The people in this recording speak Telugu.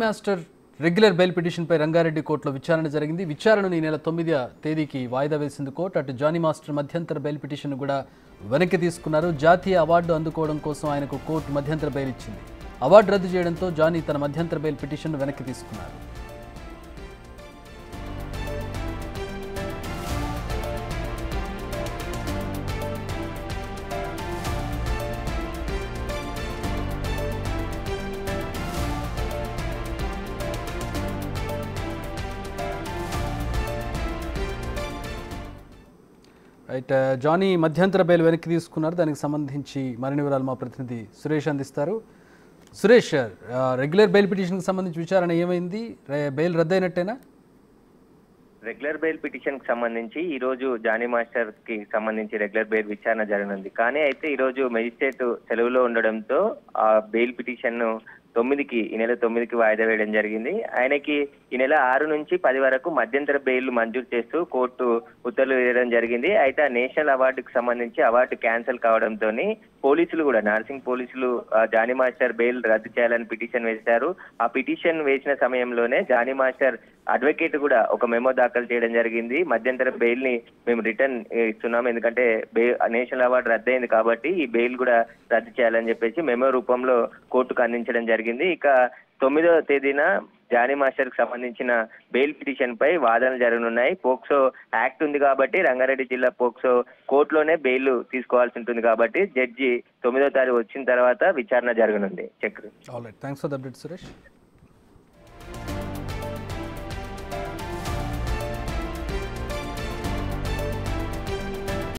మాస్టర్ రెగ్యులర్ బెయిల్ పిటిషన్పై రంగారెడ్డి కోర్టులో విచారణ జరిగింది. విచారణను ఈ నెల 9వ తేదీకి వాయిదా వేసింది కోర్టు. అటు జానీ మాస్టర్ మధ్యంతర బెయిల్ పిటిషన్ కూడా వెనక్కి తీసుకున్నారు. జాతీయ అవార్డు అందుకోవడం కోసం ఆయనకు కోర్టు మధ్యంతర బెయిల్ ఇచ్చింది. అవార్డు రద్దు చేయడంతో జానీ తన మధ్యంతర బెయిల్ పిటిషన్ను వెనక్కి తీసుకున్నారు. రైట్, జానీ మధ్యంతర బెయిల్ వెనక్కి తీసుకున్నారు. దానికి సంబంధించి మరిన్ని వివరాలు మా ప్రతినిధి సురేష్ అందిస్తారు. సురేష్, రెగ్యులర్ బెయిల్ పిటిషన్కి సంబంధించి విచారణ ఏమైంది? బెయిల్ రద్దయినట్టేనా? రెగ్యులర్ బెయిల్ పిటిషన్ కి సంబంధించి ఈ రోజు జానీ మాస్టర్ కి సంబంధించి రెగ్యులర్ బెయిల్ విచారణ జరగనుంది. కానీ అయితే ఈ రోజు మెజిస్ట్రేట్ సెలవులో ఉండడంతో ఆ బెయిల్ పిటిషన్ ను ఈ నెల 9కి వాయిదా వేయడం జరిగింది. ఆయనకి ఈ నెల 6 నుంచి 10 వరకు మధ్యంతర బెయిల్ మంజూరు చేస్తూ కోర్టు ఉత్తర్వులు వేయడం జరిగింది. అయితే ఆ నేషనల్ అవార్డుకు సంబంధించి అవార్డు క్యాన్సిల్ కావడంతో పోలీసులు కూడా నార్సింగ్ పోలీసులు జానీ మాస్టర్ బెయిల్ రద్దు చేయాలని పిటిషన్ వేశారు. ఆ పిటిషన్ వేసిన సమయంలోనే జానీ మాస్టర్ అడ్వకేట్ కూడా ఒక మెమో దాఖలు చేయడం జరిగింది. మధ్యంతర బెయిల్ ని మేము రిటర్న్ ఇస్తున్నాం, ఎందుకంటే నేషనల్ అవార్డు రద్దయింది కాబట్టి ఈ బెయిల్ కూడా రద్దు చేయాలని చెప్పేసి మెమో రూపంలో కోర్టుకు అందించడం జరిగింది. ఇక 9వ తేదీన జానీ మాస్టర్ కి సంబంధించిన బెయిల్ పిటిషన్ పై వాదనలు జరగనున్నాయి. పోక్సో యాక్ట్ ఉంది కాబట్టి రంగారెడ్డి జిల్లా పోక్సో కోర్టులోనే బెయిల్ తీసుకోవాల్సి ఉంటుంది కాబట్టి జడ్జి 9వ తారీఖు వచ్చిన తర్వాత విచారణ జరగనుంది. Chakri. All right, thanks for the update Suresh.